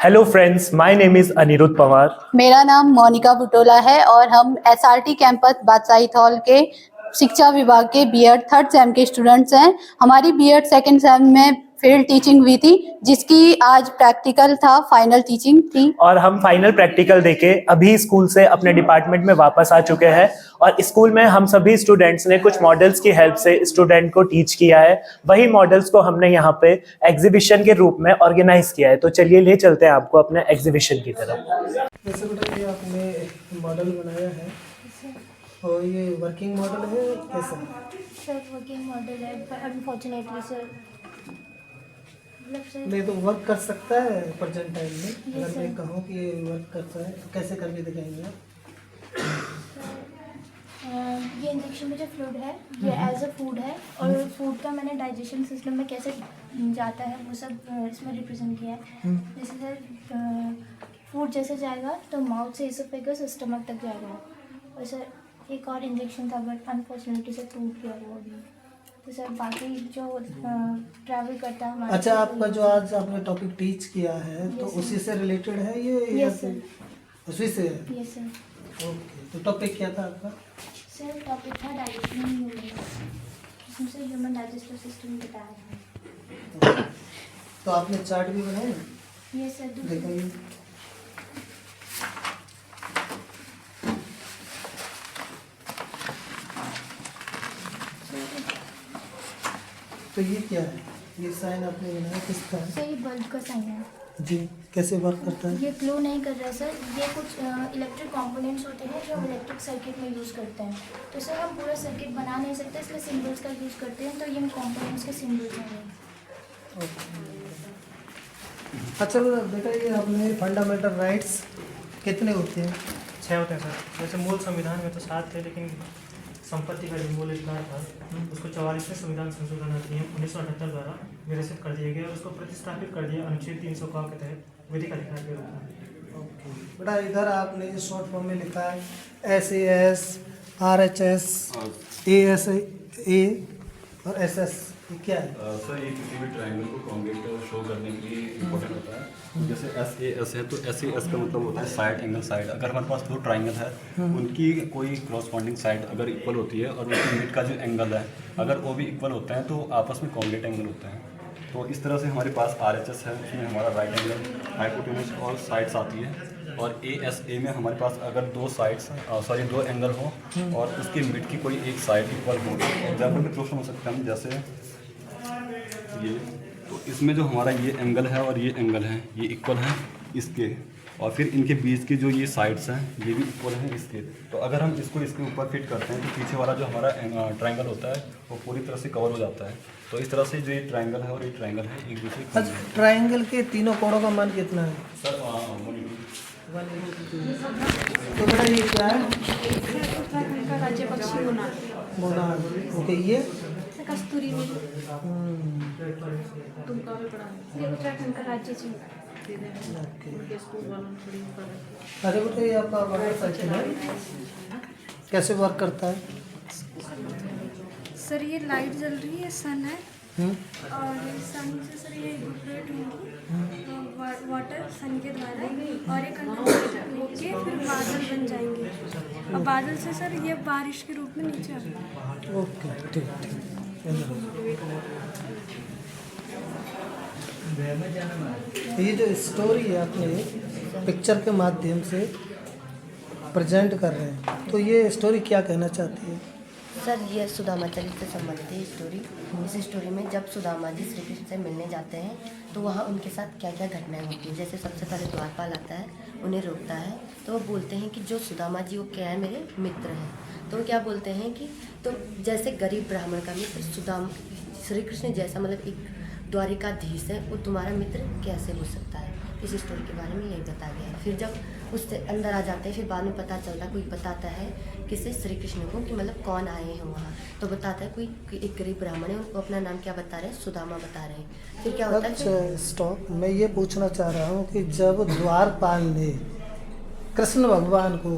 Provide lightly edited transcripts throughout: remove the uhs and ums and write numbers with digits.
Hello friends, my name is Aniruddh Pawar. मेरा नाम मोनिका बुटोला है और हम एसआरटी कैंपस बादशाही हॉल के शिक्षा विभाग के बीएड थर्ड सेम के स्टूडेंट्स हैं। हमारी बीएड सेकंड सेम में फील्ड टीचिंग हुई थी, जिसकी आज प्रैक्टिकल था, फाइनल टीचिंग थी। और हम फाइनल प्रैक्टिकल देके अभी स्कूल से अपने डिपार्टमेंट में वापस आ चुके हैं और स्कूल में हम सभी स्टूडेंट्स ने कुछ मॉडल्स की हेल्प से स्टूडेंट को टीच किया है। वही मॉडल्स को हमने यहाँ पे एग्जीबिशन के रूप में ऑर्गेनाइज किया है। तो चलिए ले चलते हैं आपको अपने एग्जीबिशन की तरफ। जैसे बेटा ये आपने मॉडल बनाया है और ये वर्किंग मॉडल है कैसा? सर वर्किंग मॉडल है पर अनफॉर्चुनेटली सर नहीं तो वर्क कर सकता है प्रेजेंट टाइम में? Yes, अगर मैं sir. कहूँ कि ये वर्क करता है तो कैसे करके दिखाएंगे आप? ये इंजेक्शन में जो फ्लूइड है ये एज अ फूड है और फूड का मैंने डाइजेशन सिस्टम में कैसे जाता है वो सब इसमें रिप्रेजेंट किया है। जैसे सर फूड जैसे जाएगा तो माउथ से इसोफेगस स्टमक तक जाएगा। और सर एक और इंजेक्शन था बट अनफॉर्चुनेटली से टूट गया वो भी। तो सर बाकी जो ट्रैवल करता है हमारा। अच्छा, आपका जो आज आपने टॉपिक टीच किया है तो Yes, sir. उसी से रिलेटेड है ये या Yes, फिर sir. उसी से है? Yes sir. ओके, तो टॉपिक क्या था आपका? सर टॉपिक था डाइजेशन ह्यूमन, इसमें से ह्यूमन डाइजेस्टिव सिस्टम बताया है। तो आपने चार्ट भी बनाया? ये सर दिखाइए। तो ये क्या है? ये साइन आपने बनाया किसका है? सर ये बल्ब का साइन है। जी, कैसे वर्क करता है? ये ग्लो नहीं कर रहा है सर, ये कुछ इलेक्ट्रिक कंपोनेंट्स होते हैं जो हम इलेक्ट्रिक सर्किट में यूज़ करते हैं। तो सर हम पूरा सर्किट बना नहीं सकते, इसलिए सिंबल्स का यूज़ करते हैं। तो ये कंपोनेंट्स के सिंबल्स हैं। अच्छा बेटा, ये आपने फंडामेंटल राइट्स कितने होते हैं? 6 होते हैं सर। वैसे मूल संविधान में तो 7 थे, लेकिन संपत्ति का जो मूल अधिकार था उसको 44वें संविधान संशोधन अधिनियम 1978 द्वारा निरसित कर दिया गया और उसको प्रतिस्थापित कर दिया अनुच्छेद 300 के तहत विधिक अधिकार के रूप में। ओके बेटा, इधर आपने जो शॉर्ट फॉर्म में लिखा है SAS, RHS, ASA और SS, ये क्या है? सर ये किसी भी ट्रायंगल को कॉन्वेट शो करने के लिए इम्पोर्टेंट होता है। जैसे SAS है तो SAS का मतलब होता है साइड एंगल साइड। अगर हमारे पास दो ट्रायंगल है उनकी कोई क्रॉसपॉन्डिंग साइड अगर इक्वल होती है और उनकी मिड का जो एंगल है अगर वो भी इक्वल होता है तो आपस में कॉन्वेट एंगल होता है। तो इस तरह से हमारे पास RHS है, उसमें हमारा राइट एंगल हाइपोटेन्यूज और साइड्स आती है। और ASA में हमारे पास अगर दो एंगल हो और उसके मिड की कोई एक साइड इक्वल हो। एग्जाम्पल के थ्रू समझ सकते हैं हम, जैसे ये, तो इसमें जो हमारा ये एंगल है और ये एंगल है ये इक्वल है इसके, और फिर इनके बीच के जो ये साइड्स हैं ये भी इक्वल हैं इसके। तो अगर हम इसको इसके ऊपर फिट करते हैं तो पीछे वाला जो हमारा ट्रायंगल होता है वो पूरी तरह से कवर हो जाता है। तो इस तरह से जो ये ट्रायंगल है और ये ट्रायंगल है एक दूसरे के अच्छा, ट्रायंगल के तीनों कोणों का मान कितना है? सर तो बेटा ये क्या है? उत्तराखंड का राज्य पक्षी मोनाल। ओके, ये कस्तूरी में तुमका भी पढ़ा है। ये उत्तराखंड का राज्य जी उनके स्कूल वालों ने थोड़ी पढ़ा। अरे बेटा, ये आपका वाटर साइकिल है, कैसे वर्क करता है? सर ये लाइट जल रही है, सन है और सन से सर ये इवैपोरेट होगी वाटर सन के द्वारा और ये कंडेंसेट होके फिर बादल बन जाएंगे और बादल से सर ये बारिश के रूप में नीचे आ जाएंगे। ओके, ठीक ठीक। ये जो स्टोरी है आपने पिक्चर के माध्यम से प्रेजेंट कर रहे हैं, तो ये स्टोरी क्या कहना चाहती है? सर ये सुदामा चरित्र से संबंधित है स्टोरी। इस स्टोरी में जब सुदामा जी श्री कृष्ण से मिलने जाते हैं तो वहाँ उनके साथ क्या क्या घटनाएं होती हैं। जैसे सबसे पहले द्वारपाल आता है, उन्हें रोकता है, तो वो बोलते हैं कि जो सुदामा जी वो क्या है, मेरे मित्र हैं। तो वो क्या बोलते हैं कि तो जैसे गरीब ब्राह्मण का मित्र श्री कृष्ण जैसा मतलब एक द्वारिकाधीश है, वो तुम्हारा मित्र कैसे हो सकता है। इस स्टोरी के बारे में यही बताया गया है। फिर जब उससे अंदर आ जाते हैं फिर बाद में पता चलता है, कोई बताता है किसे, श्री कृष्ण को, कि मतलब कौन आए हैं वहाँ। तो बताता है कोई एक गरीब ब्राह्मण है, उनको अपना नाम क्या बता रहे हैं, सुदामा बता रहे हैं। फिर क्या होता है? अच्छा स्टॉप, मैं ये पूछना चाह रहा हूँ कि जब द्वारपाल ने कृष्ण भगवान को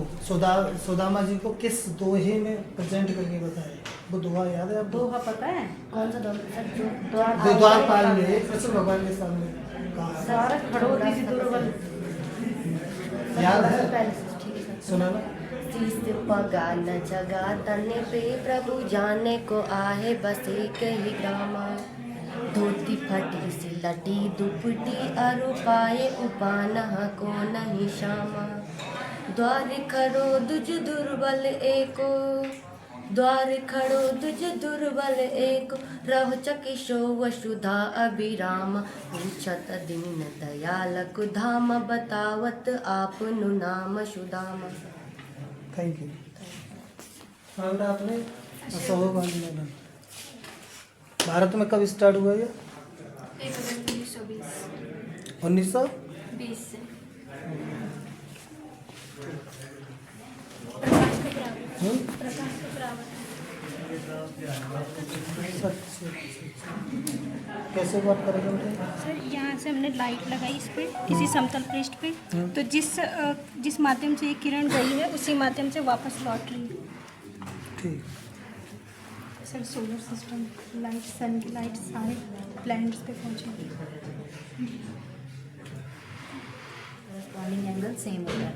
सुदामा जी को किस दोहे में प्रेजेंट करके बताया, वो दोहा याद है आपको? दोहा पता है? कौन सा द्वारपाल ने कृष्ण भगवान के सामने याद है? ठीक है सर। सुनाना। शीस पगा न जगा तने पे प्रभु जाने को आहे बस एक ही ग्रामा धोती फटी सी लटी दुपटी अरु पाए उपान को नहीं श्यामा द्वार खड़ो दुज दुर्बल एको द्वार खड़ो दुज दुर्बल एक रव चकिशो वसुधा अभिराम पूछत दीन दयाल कुधाम बतावत आपनु नाम सुदामा। Thank you. और आपने असहयोग आंदोलन भारत में कब स्टार्ट हुआ ये? 1 अगस्त 1920 1920 से। प्रकाश का प्रावत कैसे वर्क करेगा बेटे? सर यहाँ से हमने लाइट लगाई इस पे किसी समतल पृष्ठ पे, तो जिस माध्यम से ये किरण गई है उसी माध्यम से वापस लौट रही है। ठीक। सर सोलर सिस्टम लाइट, सन की लाइट सारे प्लैनेट्स पे पहुँचेगी। करस्पॉन्डिंग एंगल सेम होता है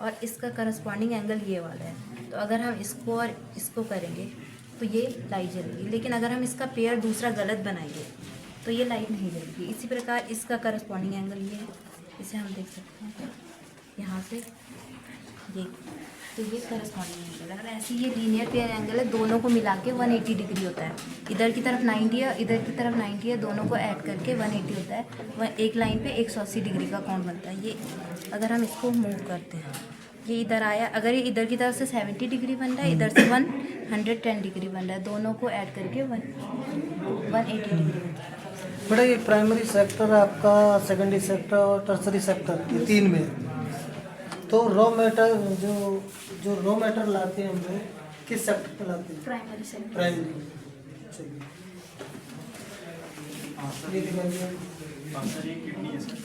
और इसका करस्पॉन्डिंग एंगल ये वाला है। तो अगर हम इसको और इसको करेंगे तो ये लाइट जलेगी, लेकिन अगर हम इसका पेयर दूसरा गलत बनाएंगे तो ये लाइट नहीं जलेगी। इसी प्रकार इसका करस्पॉन्डिंग एंगल ये है, इसे हम देख सकते हैं यहाँ से ये, तो ये करस्पॉन्डिंग एंगल है। और ऐसे ये लीनियर पेयर एंगल है, दोनों को मिला के 180 डिग्री होता है। इधर की तरफ 90 है, इधर की तरफ 90 है, दोनों को ऐड करके 180 होता है। वह एक लाइन पे 180 डिग्री का कोण बनता है। ये अगर हम इसको मूव करते हैं, ये इधर आया, अगर ये इधर की तरफ से 70 डिग्री बन रहा है, इधर से 110 डिग्री बन रहा है, दोनों को ऐड करके 180 डिग्री बनता है। बेटा ये प्राइमरी सेक्टर आपका, सेकेंडरी सेक्टर और टर्सरी सेक्टर, ये 3 में। तो रॉ मैटर जो रॉ मैटर लाते हैं हम लोग किस सेक्टर पे लाते हैं? Primary sector. प्राइमरी। चलिए ये दिखाइए। सर ये किडनी है सर,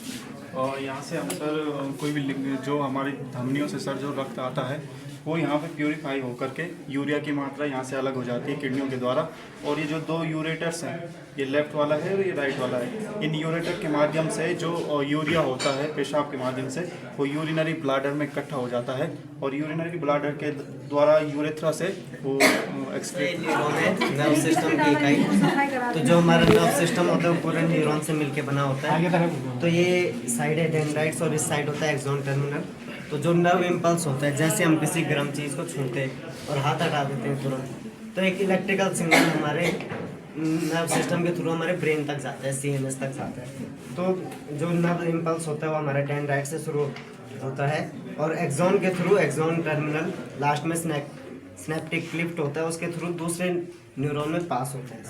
और यहाँ से हम सर कोई भी जो हमारी धमनियों से सर जो रक्त आता है वो यहाँ पे प्यूरिफाई होकर के यूरिया की मात्रा यहाँ से अलग हो जाती है किडनियों के द्वारा। और ये जो 2 यूरेटर्स हैं, ये लेफ्ट वाला है और ये राइट वाला है, इन यूरेटर के माध्यम से जो यूरिया होता है पेशाब के माध्यम से वो यूरिनरी ब्लाडर में इकट्ठा हो जाता है और यूरिनरी ब्लाडर के द्वारा यूरेथ्रा से वो एक्सक्रीट। नर्व सिस्टम की इकाई, तो जो हमारा नर्व सिस्टम होता है वो पूरे न्यूरॉन से मिलके बना होता है। तो ये साइड है डेंड्राइट्स और इस साइड होता है एक्सोन टर्मिनल। तो जो नर्व इम्पल्स होता है, जैसे हम किसी गर्म चीज़ को छूते हैं और हाथ हटा देते हैं तुरंत, तो एक इलेक्ट्रिकल सिग्नल हमारे नर्व सिस्टम के थ्रू हमारे ब्रेन तक जाता है, CNS तक जाता है। तो जो नर्व इम्पल्स होता है वो हमारे डेंड्राइट से शुरू होता है और एक्सोन के थ्रू एक्सोन टर्मिनल लास्ट में स्नैप्टिक क्लिफ्ट होता है, उसके थ्रू दूसरे न्यूरॉन में पास होता है।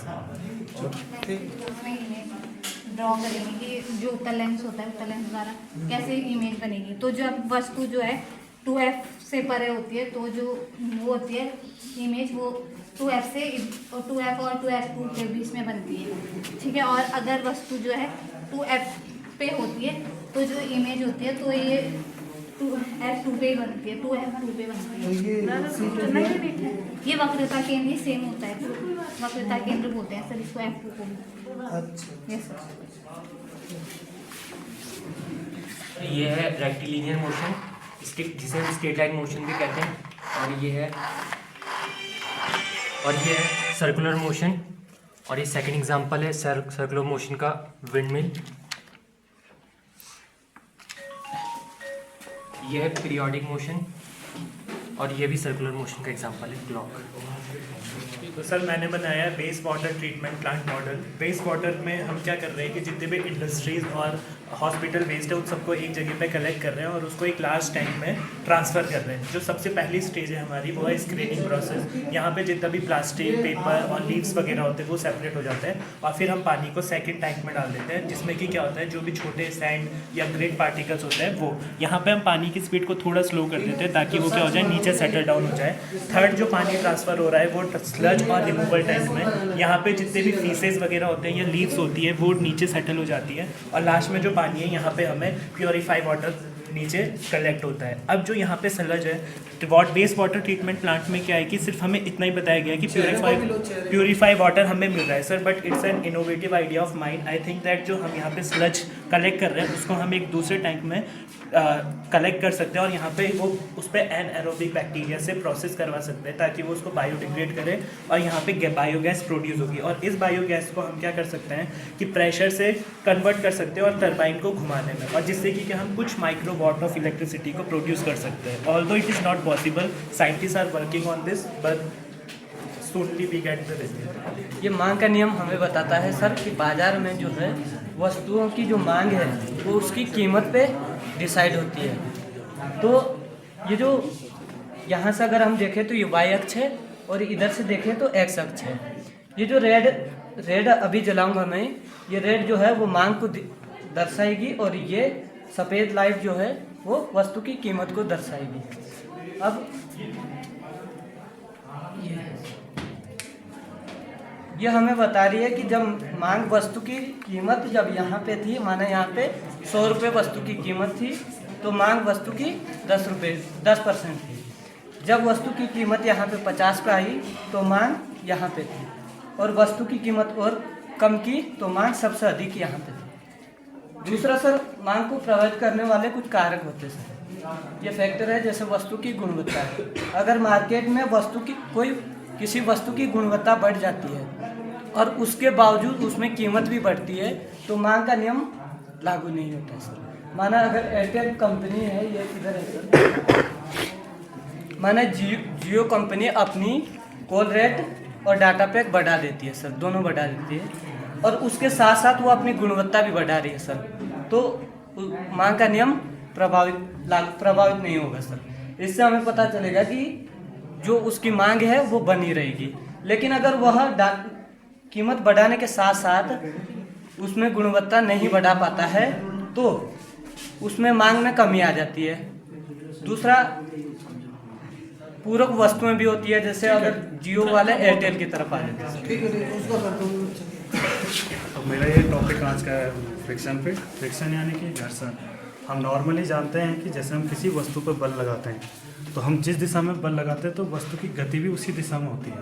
ड्रॉ करेंगे कि जो उत्तल लेंस होता है, उत्तल लेंस द्वारा कैसे इमेज बनेगी। तो जब वस्तु जो है 2F से परे होती है, तो जो वो होती है इमेज वो 2F से 2F और 2F2 के बीच में बनती है, ठीक है। और अगर वस्तु जो है 2F पे होती है तो जो इमेज होती है तो ये 2F2 पे ही बनती है, 2F2 पे बनती है। ये वक्रता केंद्र सेम होता है, वक्रता केंद्र बोलते हैं सर इसको, F2 को भी। Yes sir. ये है रेक्टिलिनियर मोशन, जिसे हम स्ट्रेट लाइन मोशन भी कहते हैं, और ये है सर्कुलर मोशन, और ये सेकंड एग्जांपल है सर्कुलर मोशन का विंडमिल। ये है पीरियोडिक मोशन, और ये भी सर्कुलर मोशन का एग्जांपल है क्लॉक। तो सर मैंने बनाया waste water treatment plant model. Waste water में हम क्या कर रहे हैं कि जितने भी इंडस्ट्रीज़ और हॉस्पिटल वेस्ट है उन सबको एक जगह पे कलेक्ट कर रहे हैं और उसको एक लार्ज टैंक में ट्रांसफ़र कर रहे हैं। जो सबसे पहली स्टेज है हमारी वो है स्क्रीनिंग प्रोसेस। यहाँ पे जितना भी प्लास्टिक, पेपर और लीव्स वगैरह होते हैं वो सेपरेट हो जाते हैं और फिर हम पानी को सेकंड टैंक में डाल देते हैं, जिसमें कि क्या होता है जो भी छोटे सैंड या ग्रेट पार्टिकल्स होते हैं वो यहाँ पे हम पानी की स्पीड को थोड़ा स्लो कर देते हैं ताकि वो क्या हो जाए, नीचे सेटल डाउन हो जाए। थर्ड जो पानी ट्रांसफ़र हो रहा है वो स्लज और रिमूवल टैंक में, यहाँ पे जितने भी फीसेस वगैरह होते हैं या लीव्स होती है वो नीचे सेटल हो जाती है और लास्ट में जो पानी है यहाँ पे हमें प्योरीफाई वाटर नीचे कलेक्ट होता है। अब जो यहाँ पे सलज है वेस्ट वाटर ट्रीटमेंट प्लांट में क्या है कि सिर्फ हमें इतना ही बताया गया कि प्योरीफाई वाटर हमें मिल रहा है sir, but it's an innovative idea of mind. I think that जो हम यहाँ पे स्लज कलेक्ट कर रहे हैं उसको हम एक दूसरे टैंक में कलेक्ट कर सकते हैं और यहाँ पे वो उस पर एनएरोबिक बैक्टीरिया से प्रोसेस करवा सकते हैं ताकि वो उसको बायोडिग्रेड करे और यहाँ पे बायोगैस प्रोड्यूस होगी। और इस बायोगैस को हम क्या कर सकते हैं कि प्रेशर से कन्वर्ट कर सकते हैं और टरबाइन को घुमाने में, और जिससे कि हम कुछ माइक्रोवाट ऑफ इलेक्ट्रिसिटी को प्रोड्यूस कर सकते हैं। Although it is not possible, scientist are working on this, but soonly we get the result. ये मांग का नियम हमें बताता है सर कि बाज़ार में जो है वस्तुओं की जो मांग है वो उसकी कीमत पे डिसाइड होती है। तो ये जो यहाँ से अगर हम देखें तो ये वाई अक्ष है और इधर से देखें तो एक्स अक्ष है। ये जो रेड अभी जलाऊंगा मैं, ये रेड जो है वो मांग को दर्शाएगी और ये सफ़ेद लाइट जो है वो वस्तु की कीमत को दर्शाएगी। अब ये हमें बता रही है कि जब मांग वस्तु की कीमत जब यहाँ पे थी, माना यहाँ पे 100 रुपये वस्तु की कीमत थी, तो मांग वस्तु की 10% थी। जब वस्तु की कीमत यहाँ पे 50 पे आई तो मांग यहाँ पे थी, और वस्तु की कीमत और कम की तो मांग सबसे अधिक यहाँ पे थी। दूसरा सर, मांग को प्रभावित करने वाले कुछ कारक होते सर। ये फैक्टर है जैसे वस्तु की गुणवत्ता। अगर मार्केट में किसी वस्तु की गुणवत्ता बढ़ जाती है और उसके बावजूद उसमें कीमत भी बढ़ती है तो मांग का नियम लागू नहीं होता सर। माना अगर एयरटेल कंपनी है, ये इधर है सर, माना जियो कंपनी अपनी कॉल रेट और डाटा पैक बढ़ा देती है सर, दोनों बढ़ा देती है, और उसके साथ साथ वो अपनी गुणवत्ता भी बढ़ा रही है सर, तो मांग का नियम प्रभावित नहीं होगा सर। इससे हमें पता चलेगा कि जो उसकी मांग है वो बनी रहेगी। लेकिन अगर वह कीमत बढ़ाने के साथ साथ उसमें गुणवत्ता नहीं बढ़ा पाता है तो उसमें मांग में कमी आ जाती है। दूसरा, पूरक वस्तुएं भी होती है, जैसे अगर जियो वाले एयरटेल की तरफ आ जाते हैं। तो मेरा ये टॉपिक आज का है फ्रिक्शन पे। फ्रिक्शन यानी कि घर्षण। हम नॉर्मली जानते हैं कि जैसे हम किसी वस्तु पर बल लगाते हैं तो हम जिस दिशा में बल लगाते हैं तो वस्तु की गति भी उसी दिशा में होती है।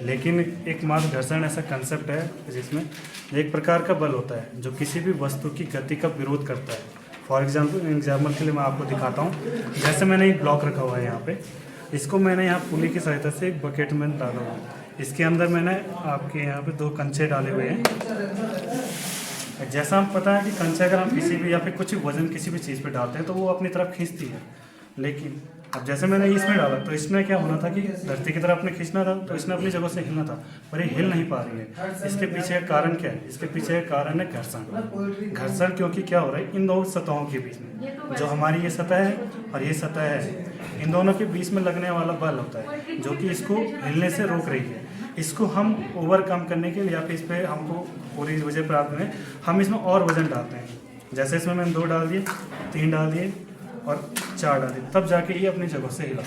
लेकिन एक मात्र घर्षण ऐसा कंसेप्ट है जिसमें एक प्रकार का बल होता है जो किसी भी वस्तु की गति का विरोध करता है। फॉर एग्जाम्पल के लिए मैं आपको दिखाता हूँ। जैसे मैंने एक ब्लॉक रखा हुआ है यहाँ पे, इसको मैंने यहाँ पुली की सहायता से एक बकेट में डाला हुआ है। इसके अंदर मैंने आपके यहाँ पे 2 कंचे डाले हुए हैं। जैसा हम पता है कि कंचे अगर हम किसी भी या फिर कुछ वजन किसी भी चीज़ पे डालते हैं तो वो अपनी तरफ खींचती है। लेकिन अब जैसे मैंने इसमें डाला तो इसमें क्या होना था कि धरती की तरफ अपने खींचना था, तो इसने अपनी जगह से हिलना था, पर ये हिल नहीं पा रही है। इसके पीछे का कारण क्या है? इसके पीछे का कारण है घर्षण। घर्षण क्योंकि क्या हो रहा है इन दो सतहों के बीच में, जो हमारी ये सतह है और ये सतह है, इन दोनों के बीच में लगने वाला बल होता है जो कि इसको हिलने से रोक रही है। इसको हम ओवरकम करने के लिए या फिर इस पर हमको पूरी वजह प्राप्त करें, हम इसमें और वजन डालते हैं। जैसे इसमें मैंने 2 डाल दिए, 3 डाल दिए और 4 डाल दिए, तब जाके ये अपनी जगह से हिला।